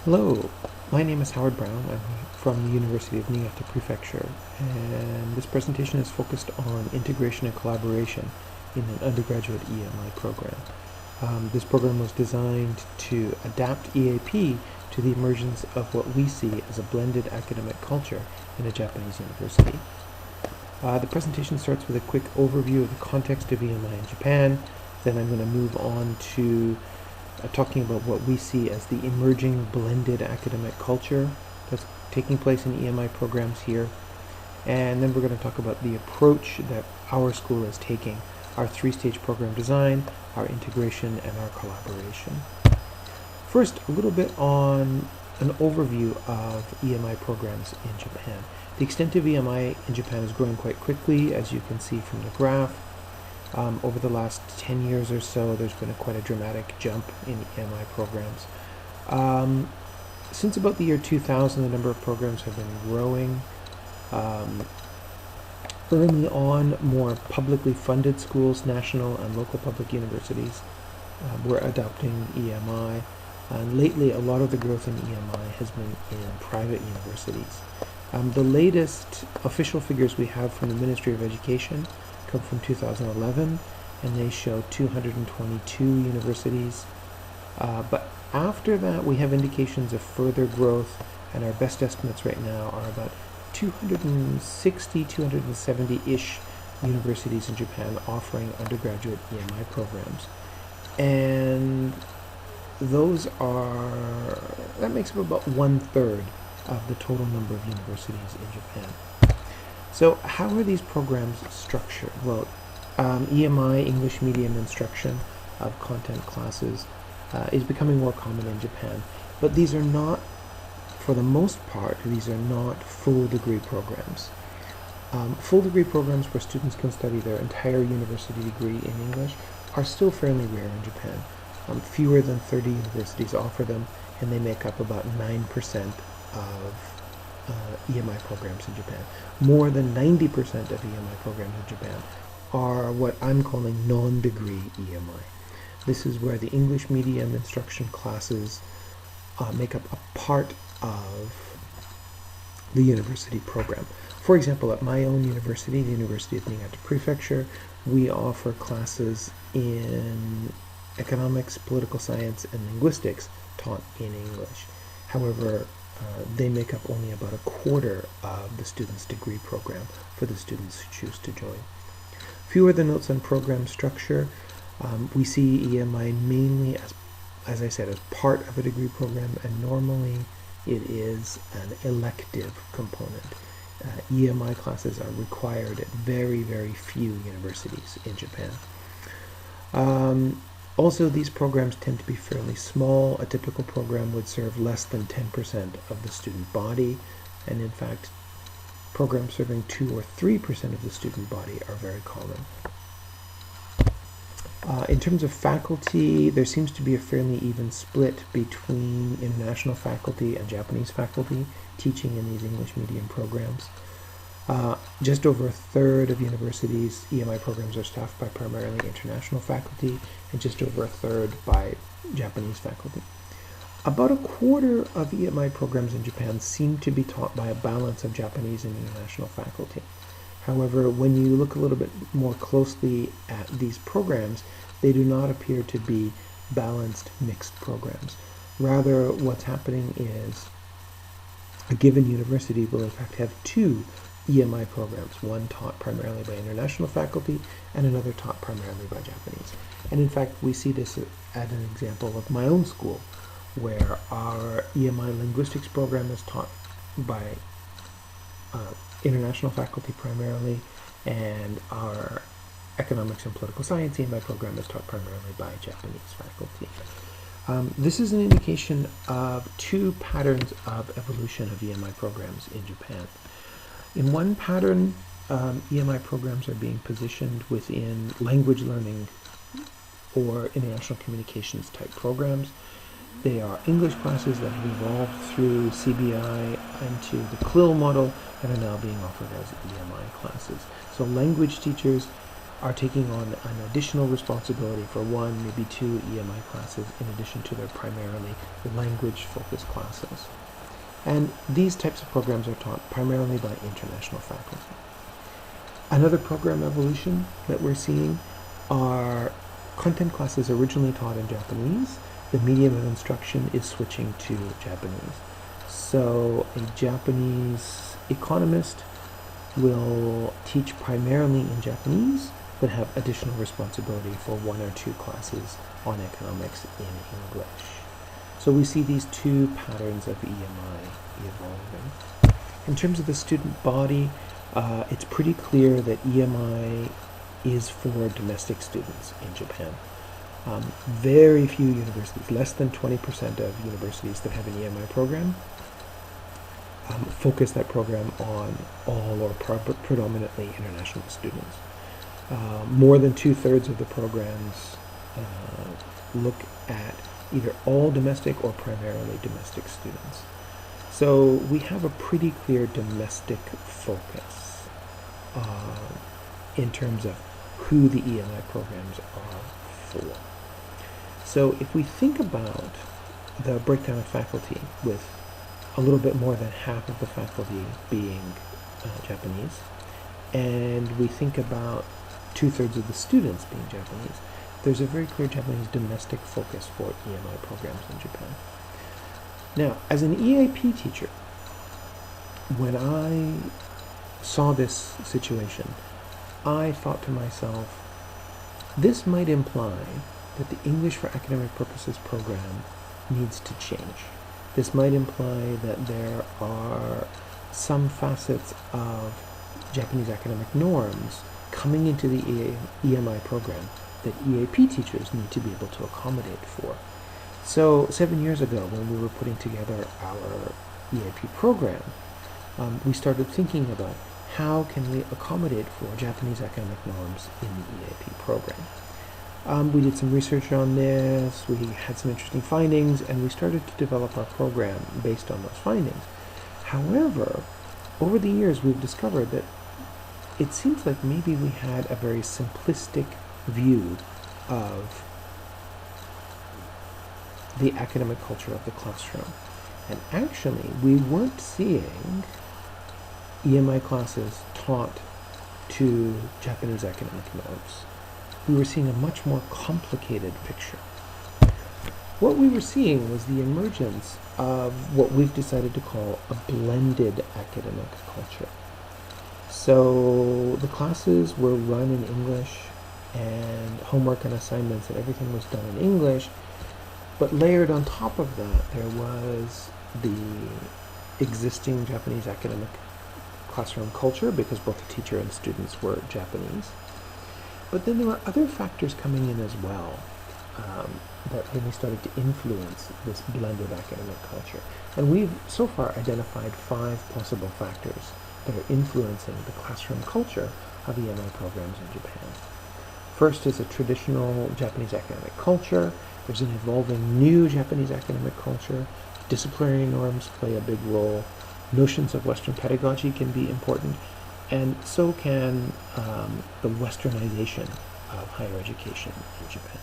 Hello, my name is Howard Brown. I'm from the University of Niigata Prefecture, and this presentation is focused on integration and collaboration in an undergraduate EMI program. This program was designed to adapt EAP to the emergence of what we see as a blended academic culture in a Japanese university. The presentation starts with a quick overview of the context of EMI in Japan. Then I'm going to move on to talking about what we see as the emerging blended academic culture that's taking place in EMI programs here. And then we're going to talk about the approach that our school is taking, our three-stage program design, our integration, and our collaboration. First, a little bit on an overview of EMI programs in Japan. The extent of EMI in Japan is growing quite quickly, as you can see from the graph. Over the last 10 years or so, there's been quite a dramatic jump in EMI programs. Since about the year 2000, the number of programs have been growing. Early on, more publicly funded schools, national and local public universities, were adopting EMI. And lately, a lot of the growth in EMI has been in private universities. The latest official figures we have from the Ministry of Education come from 2011, and they show 222 universities. But after that, we have indications of further growth, and our best estimates right now are about 260, 270-ish universities in Japan offering undergraduate EMI programs. And that makes up about 1/3 of the total number of universities in Japan. So how are these programs structured? Well, EMI, English medium instruction of content classes, is becoming more common in Japan. But these are not, for the most part, these are not full degree programs. Full degree programs where students can study their entire university degree in English are still fairly rare in Japan. Fewer than 30 universities offer them, and they make up about 9% of EMI programs in Japan. More than 90% of EMI programs in Japan are what I'm calling non-degree EMI. This is where the English medium instruction classes make up a part of the university program. For example, at my own university, the University of Niigata Prefecture, we offer classes in economics, political science, and linguistics taught in English. However, they make up only about 1/4 of the student's degree program for the students who choose to join. Few are the notes on program structure. We see EMI mainly as I said, as part of a degree program, and normally it is an elective component. EMI classes are required at very, very few universities in Japan. Also, these programs tend to be fairly small. A typical program would serve less than 10% of the student body, and in fact, programs serving 2 or 3% of the student body are very common. In terms of faculty, there seems to be a fairly even split between international faculty and Japanese faculty teaching in these English medium programs. Just over 1/3 of universities' EMI programs are staffed by primarily international faculty, and just over 1/3 by Japanese faculty. About 1/4 of EMI programs in Japan seem to be taught by a balance of Japanese and international faculty. However, when you look a little bit more closely at these programs, they do not appear to be balanced mixed programs. Rather, what's happening is a given university will in fact have 2 EMI programs, one taught primarily by international faculty and another taught primarily by Japanese. And in fact, we see this at an example of my own school, where our EMI linguistics program is taught by international faculty primarily, and our economics and political science EMI program is taught primarily by Japanese faculty. This is an indication of 2 patterns of evolution of EMI programs in Japan. In one pattern, EMI programs are being positioned within language learning or international communications type programs. They are English classes that have evolved through CBI into the ICLHE model and are now being offered as EMI classes. So language teachers are taking on an additional responsibility for one, maybe two EMI classes in addition to their primarily language-focused classes. And these types of programs are taught primarily by international faculty. Another program evolution that we're seeing are content classes originally taught in Japanese. The medium of instruction is switching to Japanese. So a Japanese economist will teach primarily in Japanese, but have additional responsibility for one or two classes on economics in English. So we see these two patterns of EMI evolving. In terms of the student body, it's pretty clear that EMI is for domestic students in Japan. Very few universities, less than 20% of universities that have an EMI program, focus that program on all or predominantly international students. More than 2/3 of the programs look at either all domestic or primarily domestic students. So we have a pretty clear domestic focus in terms of who the EMI programs are for. So if we think about the breakdown of faculty with a little bit more than half of the faculty being Japanese, and we think about 2/3 of the students being Japanese, there's a very clear Japanese domestic focus for EMI programs in Japan. Now, as an EAP teacher, when I saw this situation, I thought to myself, this might imply that the English for Academic Purposes program needs to change. This might imply that there are some facets of Japanese academic norms coming into the EMI program that EAP teachers need to be able to accommodate for. So 7 years ago, when we were putting together our EAP program, we started thinking about how can we accommodate for Japanese academic norms in the EAP program. We did some research on this, we had some interesting findings, and we started to develop our program based on those findings. However, over the years we've discovered that it seems like maybe we had a very simplistic view of the academic culture of the classroom. And actually, we weren't seeing EMI classes taught to Japanese academic norms. We were seeing a much more complicated picture. What we were seeing was the emergence of what we've decided to call a blended academic culture. So the classes were run in English, and homework and assignments and everything was done in English, but layered on top of that, there was the existing Japanese academic classroom culture, because both the teacher and students were Japanese. But then there were other factors coming in as well that really started to influence this blended academic culture. And we've so far identified 5 possible factors that are influencing the classroom culture of EMI programs in Japan. First is a traditional Japanese academic culture. There's an evolving new Japanese academic culture. Disciplinary norms play a big role. Notions of Western pedagogy can be important, and so can the Westernization of higher education in Japan.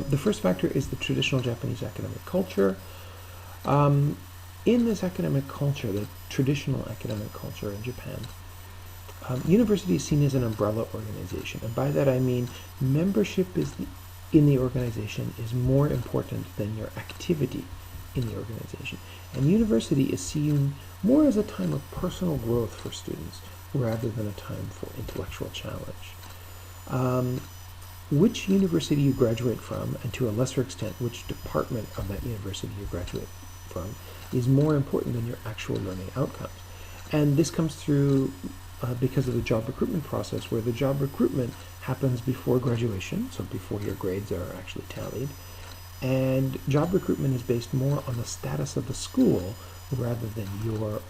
The first factor is the traditional Japanese academic culture. In this academic culture, the traditional academic culture in Japan, university is seen as an umbrella organization, and by that I mean membership in the organization is more important than your activity in the organization. And university is seen more as a time of personal growth for students rather than a time for intellectual challenge. Which university you graduate from, and to a lesser extent which department of that university you graduate from, is more important than your actual learning outcomes. And this comes through because of the job recruitment process, where the job recruitment happens before graduation, so before your grades are actually tallied. And job recruitment is based more on the status of the school rather than your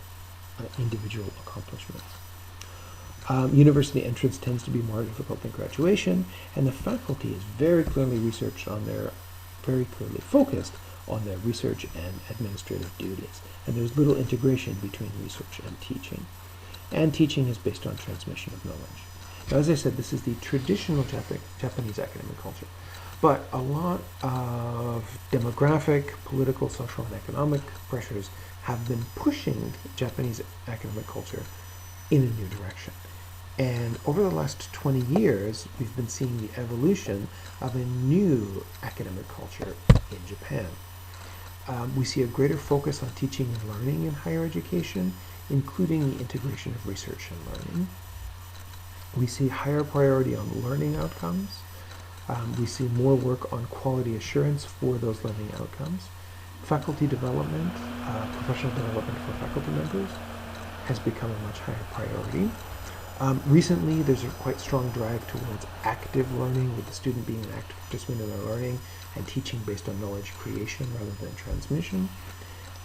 individual accomplishments. University entrance tends to be more difficult than graduation, and the faculty is very clearly focused on their research and administrative duties. And there's little integration between research and teaching. And teaching is based on transmission of knowledge. Now, as I said, this is the traditional Japanese academic culture, but a lot of demographic, political, social, and economic pressures have been pushing Japanese academic culture in a new direction. And over the last 20 years, we've been seeing the evolution of a new academic culture in Japan. We see a greater focus on teaching and learning in higher education, including the integration of research and learning. We see higher priority on learning outcomes. We see more work on quality assurance for those learning outcomes. Faculty development, professional development for faculty members has become a much higher priority. Recently, there's a quite strong drive towards active learning, with the student being an active participant in their learning and teaching based on knowledge creation rather than transmission.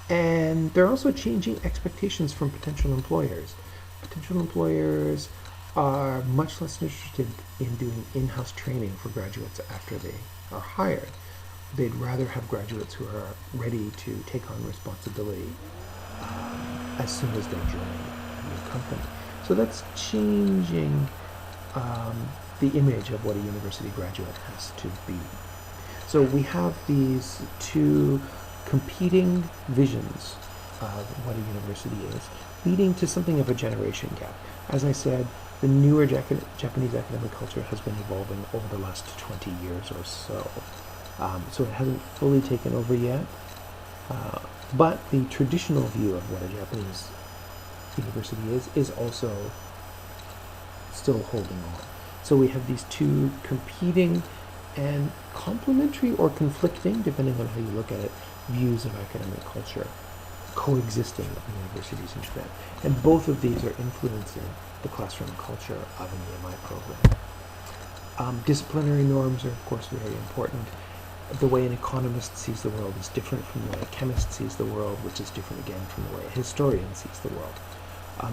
And they're also changing expectations from potential employers. Potential employers are much less interested in doing in-house training for graduates after they are hired. They'd rather have graduates who are ready to take on responsibility as soon as they join a new company. So that's changing the image of what a university graduate has to be. So we have these two competing visions of what a university is, leading to something of a generation gap. As I said, the newer Japanese academic culture has been evolving over the last 20 years or so. So it hasn't fully taken over yet, but the traditional view of what a Japanese university is also still holding on. So we have these two competing and complementary or conflicting, depending on how you look at it, views of academic culture coexisting in universities in Japan. And both of these are influencing the classroom culture of an EMI program. Disciplinary norms are, of course, very important. The way an economist sees the world is different from the way a chemist sees the world, which is different again from the way a historian sees the world.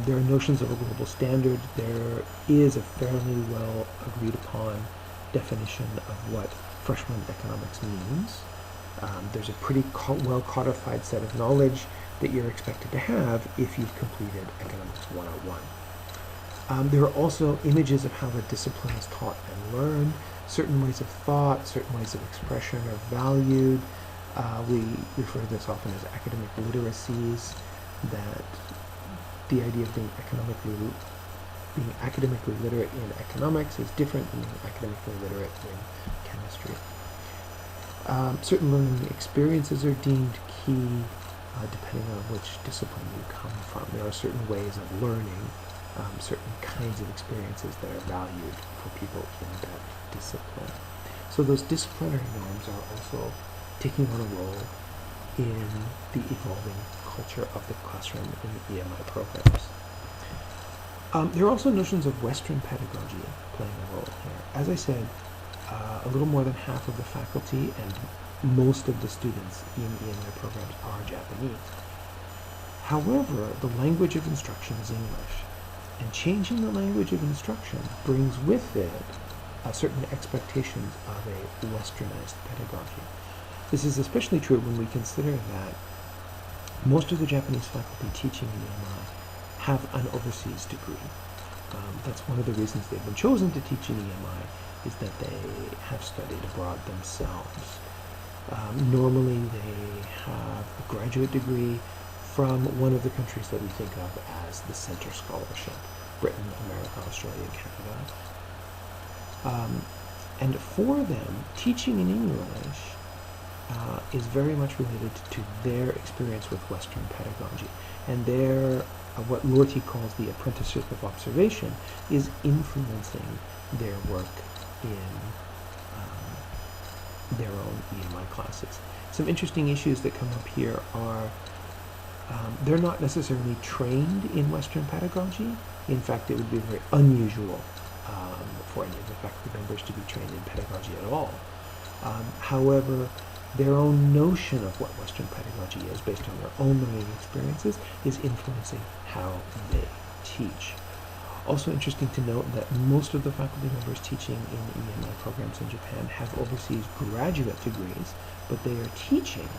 There are notions of a global standard. There is a fairly well agreed upon definition of what freshman economics means. There's a pretty well codified set of knowledge that you're expected to have if you've completed Economics 101. There are also images of how the discipline is taught and learned. Certain ways of thought, certain ways of expression are valued. We refer to this often as academic literacies, that the idea of being academically literate in economics is different than being academically literate in chemistry. Certain learning experiences are deemed key depending on which discipline you come from. There are certain ways of learning, certain kinds of experiences that are valued for people in that discipline. So those disciplinary norms are also taking on a role in the evolving culture of the classroom in EMI programs. There are also notions of Western pedagogy playing a role here. As I said, a little more than half of the faculty and most of the students in EMI programs are Japanese. However, the language of instruction is English, and changing the language of instruction brings with it certain expectations of a westernized pedagogy. This is especially true when we consider that most of the Japanese faculty teaching in EMI have an overseas degree. That's one of the reasons they've been chosen to teach in EMI, is that they have studied abroad themselves. Normally they have a graduate degree from one of the countries that we think of as the center scholarship: Britain, America, Australia, Canada. And for them, teaching in English is very much related to their experience with Western pedagogy. And their, what Lorty calls the apprenticeship of observation, is influencing their work in their own EMI classes. Some interesting issues that come up here are they're not necessarily trained in Western pedagogy. In fact, it would be very unusual for any of the faculty members to be trained in pedagogy at all. However, their own notion of what Western pedagogy is, based on their own learning experiences, is influencing how they teach. Also interesting to note that most of the faculty members teaching in EMI programs in Japan have overseas graduate degrees, but they are teaching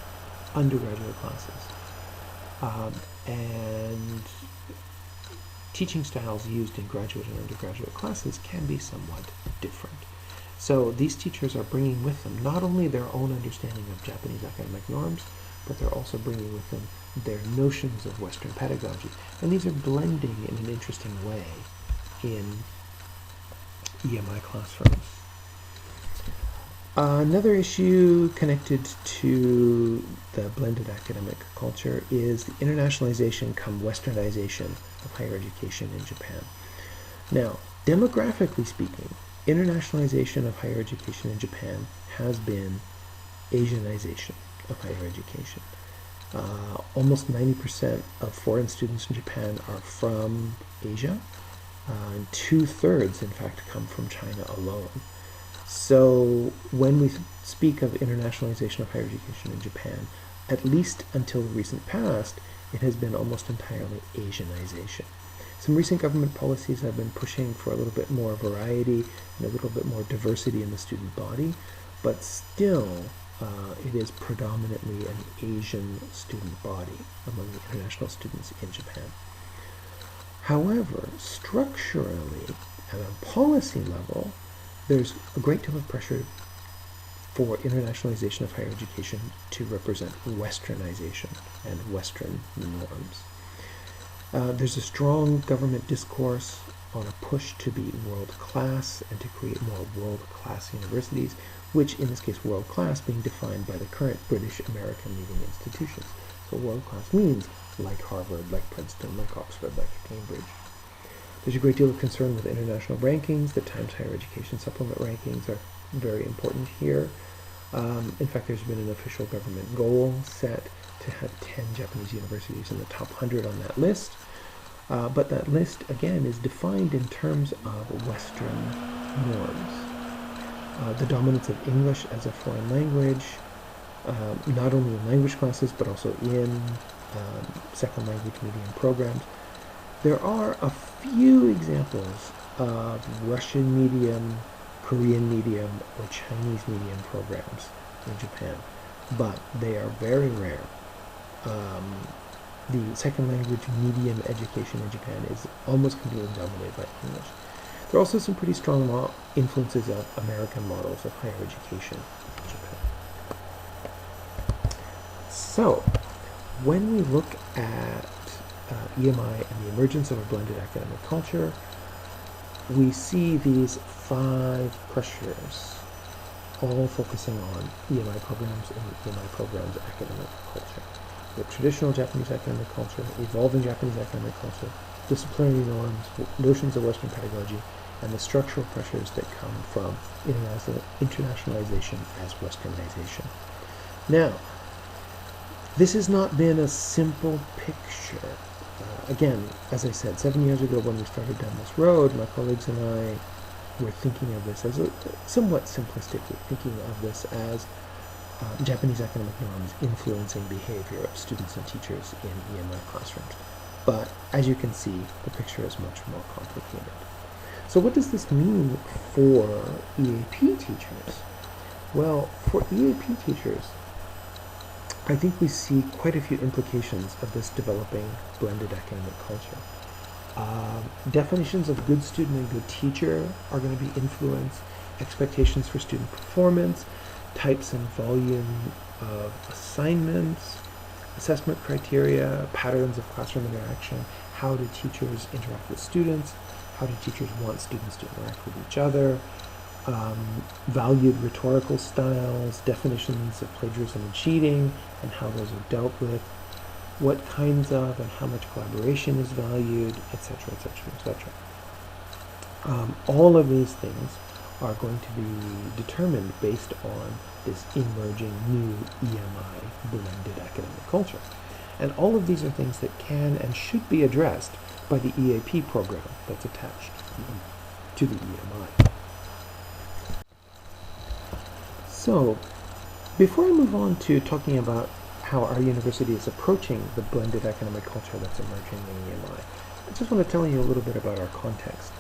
undergraduate classes. And teaching styles used in graduate and undergraduate classes can be somewhat different. So these teachers are bringing with them not only their own understanding of Japanese academic norms, but they're also bringing with them their notions of Western pedagogy. And these are blending in an interesting way in EMI classrooms. Another issue connected to the blended academic culture is the internationalization come westernization of higher education in Japan. Now, demographically speaking, internationalization of higher education in Japan has been Asianization of higher education. Almost 90% of foreign students in Japan are from Asia, and 2/3, in fact, come from China alone. So when we speak of internationalization of higher education in Japan, at least until the recent past, it has been almost entirely Asianization. Some recent government policies have been pushing for a little bit more variety and a little bit more diversity in the student body, but still it is predominantly an Asian student body among the international students in Japan. However, structurally, at a policy level, there's a great deal of pressure for internationalization of higher education to represent westernization and Western norms. There's a strong government discourse on a push to be world-class and to create more world-class universities, which in this case world-class being defined by the current British-American leading institutions. So world-class means like Harvard, like Princeton, like Oxford, like Cambridge. There's a great deal of concern with international rankings. The Times Higher Education Supplement rankings are very important here. In fact, there's been an official government goal set to have 10 Japanese universities in the top 100 on that list. But that list, again, is defined in terms of Western norms. The dominance of English as a foreign language, not only in language classes, but also in second language medium programs. There are a few examples of Russian medium, Korean medium, or Chinese medium programs in Japan, but they are very rare. The second language medium education in Japan is almost completely dominated by English. There are also some pretty strong influences of American models of higher education in Japan. So, when we look at EMI and the emergence of a blended academic culture, we see these 5 pressures all focusing on EMI programs and EMI programs academic culture. The traditional Japanese academic culture, evolving Japanese academic culture, disciplinary norms, notions of Western pedagogy, and the structural pressures that come from internationalization as Westernization. Now, this has not been a simple picture. Again, as I said, 7 years ago when we started down this road, my colleagues and I were thinking of this as somewhat simplistically, thinking of this as Japanese academic norms influencing behavior of students and teachers in EMI classrooms. But as you can see, the picture is much more complicated. So what does this mean for EAP teachers? Well, for EAP teachers, I think we see quite a few implications of this developing blended academic culture. Definitions of good student and good teacher are going to be influenced, expectations for student performance, types and volume of assignments, assessment criteria, patterns of classroom interaction, how do teachers interact with students, how do teachers want students to interact with each other, valued rhetorical styles, definitions of plagiarism and cheating, and how those are dealt with, what kinds of and how much collaboration is valued, etc., etc., etc. All of these things are going to be determined based on this emerging new EMI blended academic culture. And all of these are things that can and should be addressed by the EAP program that's attached to the EMI. So, before I move on to talking about how our university is approaching the blended academic culture that's emerging in EMI, I just want to tell you a little bit about our context.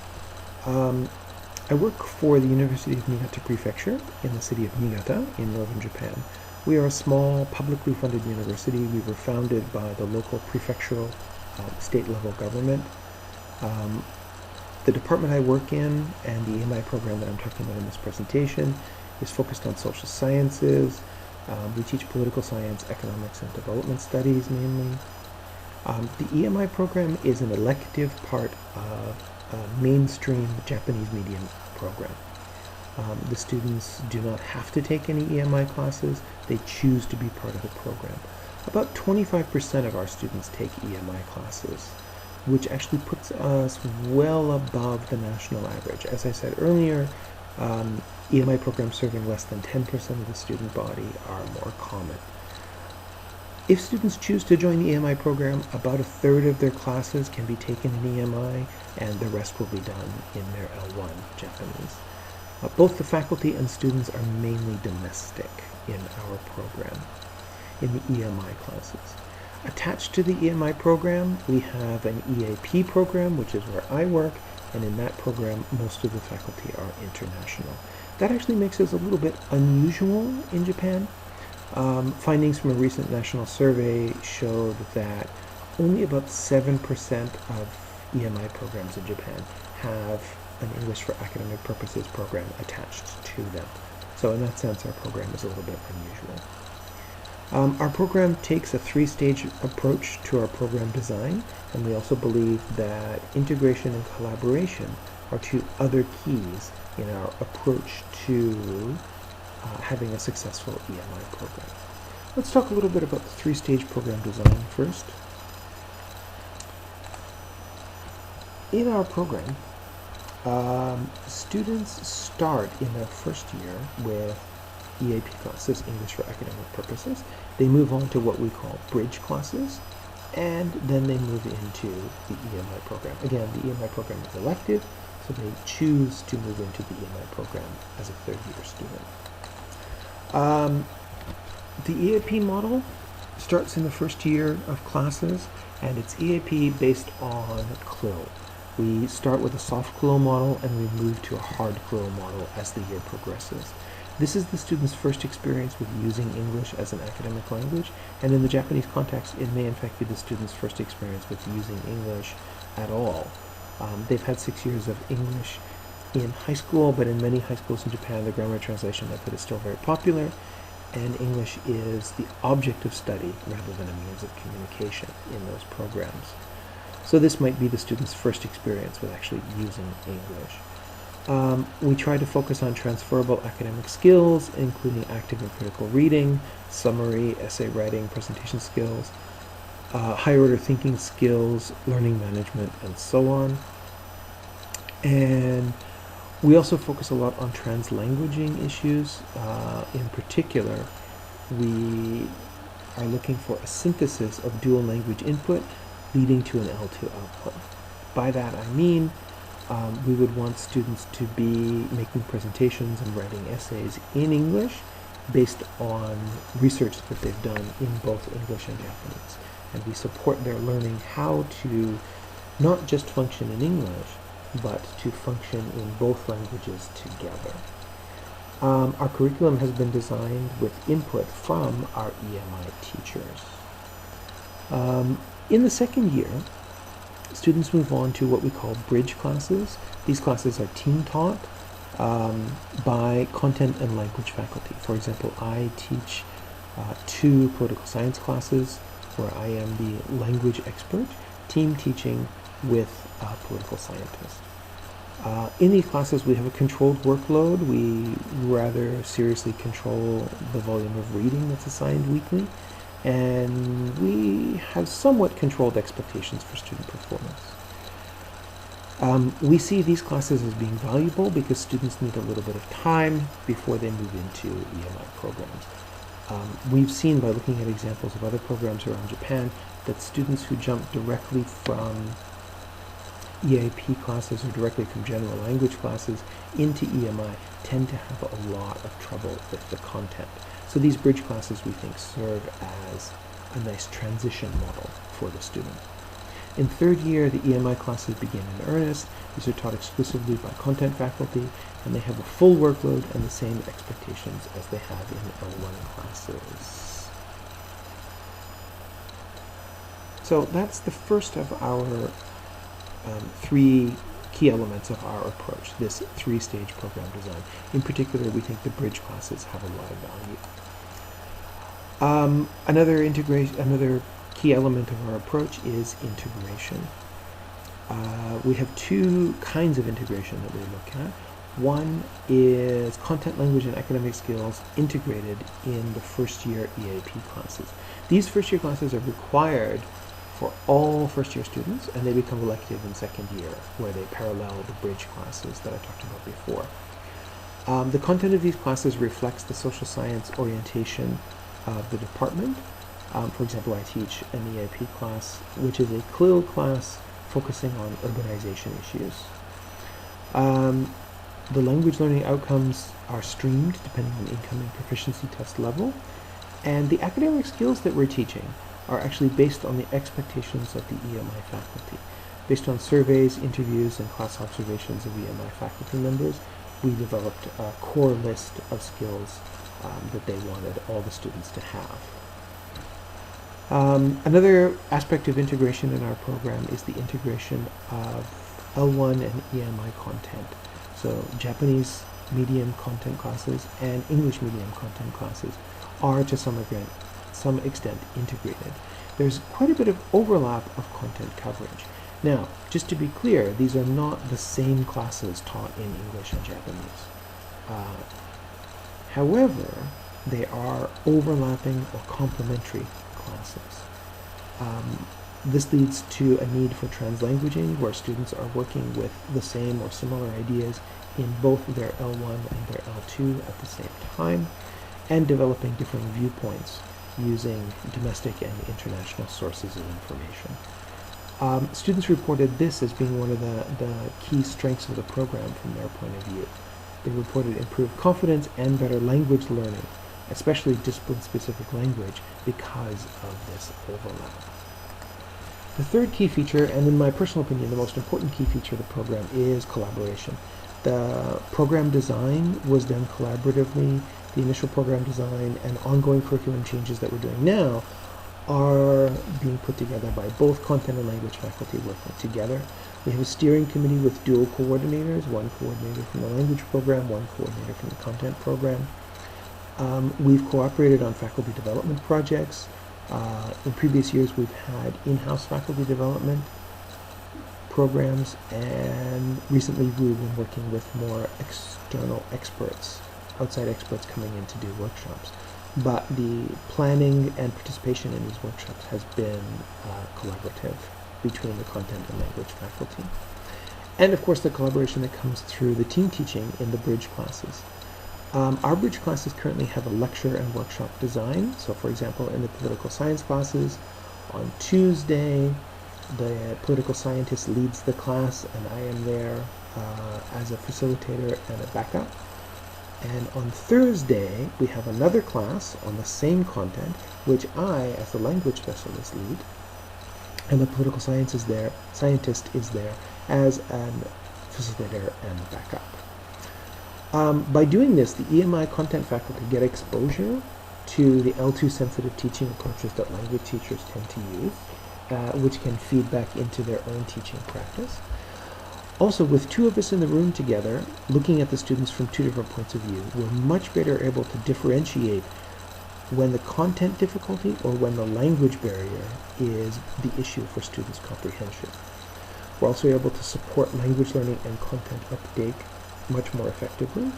I work for the University of Niigata Prefecture in the city of Niigata in northern Japan. We are a small, publicly funded university. We were founded by the local prefectural state-level government The department I work in and the EMI program that I'm talking about in this presentation is focused on social sciences. We teach political science, economics, and development studies mainly. The EMI program is an elective part of a mainstream Japanese medium program. The students do not have to take any EMI classes. They choose to be part of the program. About 25% of our students take EMI classes, which actually puts us well above the national average. As I said earlier, EMI programs serving less than 10% of the student body are more common. If students choose to join the EMI program, about a third of their classes can be taken in EMI, and the rest will be done in their L1 Japanese. Both the faculty and students are mainly domestic in our program, in the EMI classes. Attached to the EMI program, we have an EAP program, which is where I work, and in that program, most of the faculty are international. That actually makes us a little bit unusual in Japan. Findings from a recent national survey showed that only about 7% of EMI programs in Japan have an English for academic purposes program attached to them. So in that sense, our program is a little bit unusual. Our program takes a three-stage approach to our program design, and we also believe that integration and collaboration are two other keys in our approach to having a successful EMI program. Let's talk a little bit about the three-stage program design first. In our program, students start in their first year with EAP classes, English for academic purposes. They move on to what we call bridge classes, and then they move into the EMI program. Again, the EMI program is elective, so they choose to move into the EMI program as a third-year student. The EAP model starts in the first year of classes, and it's EAP based on CLIL. We start with a soft CLIL model, and we move to a hard CLIL model as the year progresses. This is the student's first experience with using English as an academic language, and in the Japanese context, it may in fact be the student's first experience with using English at all. They've had 6 years of English in high school, but in many high schools in Japan, the grammar translation method is still very popular, and English is the object of study rather than a means of communication in those programs. So this might be the student's first experience with actually using English. We try to focus on transferable academic skills, including active and critical reading, summary, essay writing, presentation skills, higher order thinking skills, learning management, and so on. And we also focus a lot on translanguaging issues. In particular, we are looking for a synthesis of dual language input leading to an L2 output. By that I mean we would want students to be making presentations and writing essays in English based on research that they've done in both English and Japanese. And we support their learning how to not just function in English, but to function in both languages together. Our curriculum has been designed with input from our EMI teachers. In the second year, students move on to what we call bridge classes. These classes are team taught by content and language faculty. For example, I teach 2 political science classes where I am the language expert, team teaching with political scientists. In these classes, we have a controlled workload. We rather seriously control the volume of reading that's assigned weekly, and we have somewhat controlled expectations for student performance. We see these classes as being valuable because students need a little bit of time before they move into EMI programs. We've seen by looking at examples of other programs around Japan that students who jump directly from EAP classes or directly from general language classes into EMI tend to have a lot of trouble with the content. So these bridge classes, we think, serve as a nice transition model for the student. In third year, the EMI classes begin in earnest. These are taught exclusively by content faculty, and they have a full workload and the same expectations as they have in L1 classes. So that's the first of our three key elements of our approach, this three-stage program design. In particular, we think the bridge classes have a lot of value. Another key element of our approach is integration. We have two kinds of integration that we look at. One is content, language, and academic skills integrated in the first-year EAP classes. These first-year classes are required for all first-year students, and they become elective in second year, where they parallel the bridge classes that I talked about before. The content of these classes reflects the social science orientation of the department. For example, I teach an EAP class, which is a ICLHE class focusing on urbanization issues. The language learning outcomes are streamed depending on incoming proficiency test level, and the academic skills that we're teaching are actually based on the expectations of the EMI faculty. Based on surveys, interviews, and class observations of EMI faculty members, we developed a core list of skills that they wanted all the students to have. Another aspect of integration in our program is the integration of L1 and EMI content. So Japanese medium content classes and English medium content classes are to some extent integrated. There's quite a bit of overlap of content coverage. Now, just to be clear, these are not the same classes taught in English and Japanese. However, they are overlapping or complementary classes. This leads to a need for translanguaging, where students are working with the same or similar ideas in both their L1 and their L2 at the same time, and developing different viewpoints using domestic and international sources of information. Students reported this as being one of the key strengths of the program from their point of view. They reported improved confidence and better language learning, especially discipline-specific language, because of this overlap. The third key feature, and in my personal opinion, the most important key feature of the program, is collaboration. The program design was done collaboratively. The initial program design and ongoing curriculum changes that we're doing now are being put together by both content and language faculty working together. We have a steering committee with dual coordinators, one coordinator from the language program, one coordinator from the content program. We've cooperated on faculty development projects. In previous years, we've had in-house faculty development programs, and recently we've been working with more external experts, outside experts coming in to do workshops. But the planning and participation in these workshops has been collaborative between the content and language faculty. And of course, the collaboration that comes through the team teaching in the bridge classes. Our bridge classes currently have a lecture and workshop design. So for example, in the political science classes, on Tuesday, the political scientist leads the class, and I am there as a facilitator and a backup. And on Thursday, we have another class on the same content, which I, as the language specialist, lead, and the political scientist is there as a facilitator and backup. By doing this, the EMI content faculty get exposure to the L2 sensitive teaching approaches that language teachers tend to use, which can feed back into their own teaching practice. Also, with two of us in the room together, looking at the students from two different points of view, we're much better able to differentiate when the content difficulty or when the language barrier is the issue for students' comprehension. We're also able to support language learning and content uptake much more effectively.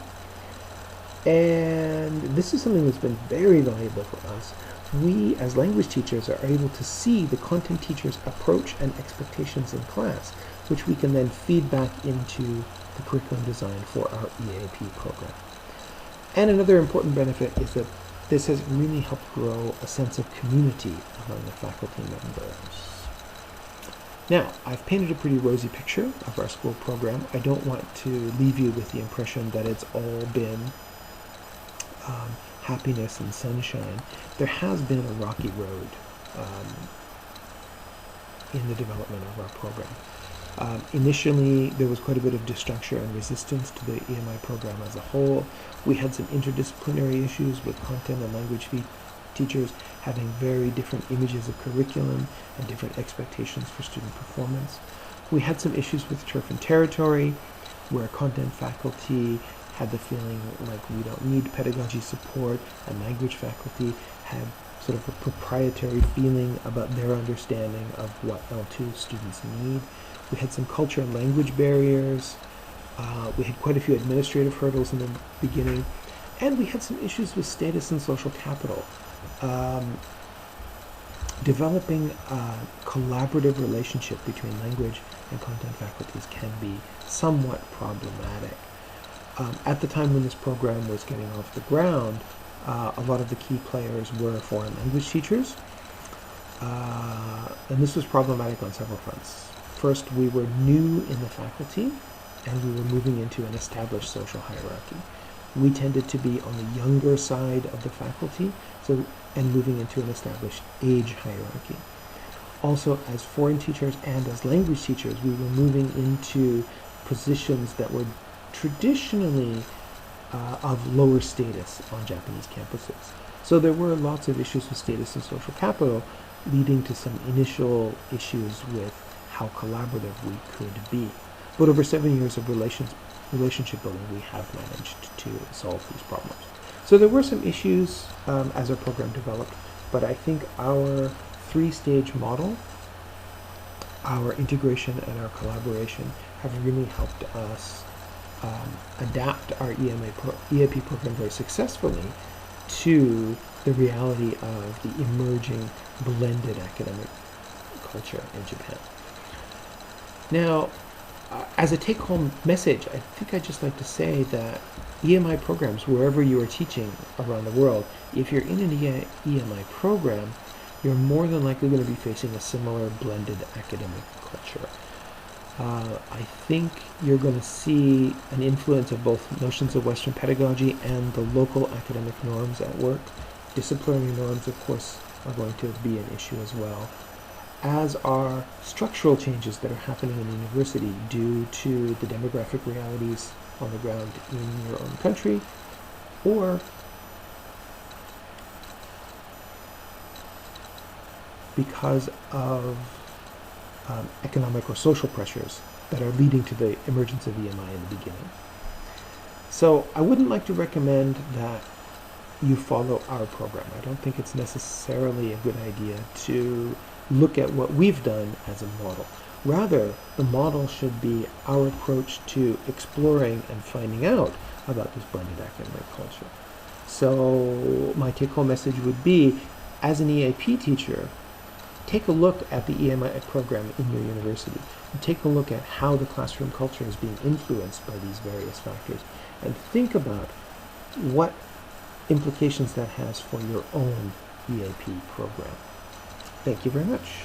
And this is something that's been very valuable for us. We, as language teachers, are able to see the content teacher's approach and expectations in class, which we can then feed back into the curriculum design for our EAP program. And another important benefit is that this has really helped grow a sense of community among the faculty members. Now, I've painted a pretty rosy picture of our school program. I don't want to leave you with the impression that it's all been happiness and sunshine. There has been a rocky road in the development of our program. Initially, there was quite a bit of destruction and resistance to the EMI program as a whole. We had some interdisciplinary issues with content and language teachers having very different images of curriculum and different expectations for student performance. We had some issues with turf and territory, where content faculty had the feeling like we don't need pedagogy support, and language faculty had sort of a proprietary feeling about their understanding of what L2 students need. We had some culture and language barriers. We had quite a few administrative hurdles in the beginning, and we had some issues with status and social capital. Developing a collaborative relationship between language and content faculties can be somewhat problematic. At the time when this program was getting off the ground, a lot of the key players were foreign language teachers, and this was problematic on several fronts. First, we were new in the faculty, and we were moving into an established social hierarchy. We tended to be on the younger side of the faculty, and moving into an established age hierarchy. Also, as foreign teachers and as language teachers, we were moving into positions that were traditionally of lower status on Japanese campuses. So there were lots of issues with status and social capital, leading to some initial issues with how collaborative we could be. But over 7 years of relationship building, we have managed to solve these problems. So there were some issues as our program developed, but I think our 3-stage model, our integration and our collaboration have really helped us adapt our EAP program very successfully to the reality of the emerging blended academic culture in Japan. Now, as a take-home message, I think I'd just like to say that EMI programs, wherever you are teaching around the world, if you're in an EMI program, you're more than likely going to be facing a similar blended academic culture. I think you're going to see an influence of both notions of Western pedagogy and the local academic norms at work. Disciplinary norms, of course, are going to be an issue as well, as are structural changes that are happening in the university due to the demographic realities on the ground in your own country, or because of economic or social pressures that are leading to the emergence of EMI in the beginning. So I wouldn't like to recommend that you follow our program. I don't think it's necessarily a good idea to look at what we've done as a model. Rather, the model should be our approach to exploring and finding out about this blended academic culture. So my take-home message would be, as an EAP teacher, take a look at the EMI program in your university, and take a look at how the classroom culture is being influenced by these various factors, and think about what implications that has for your own EAP program. Thank you very much.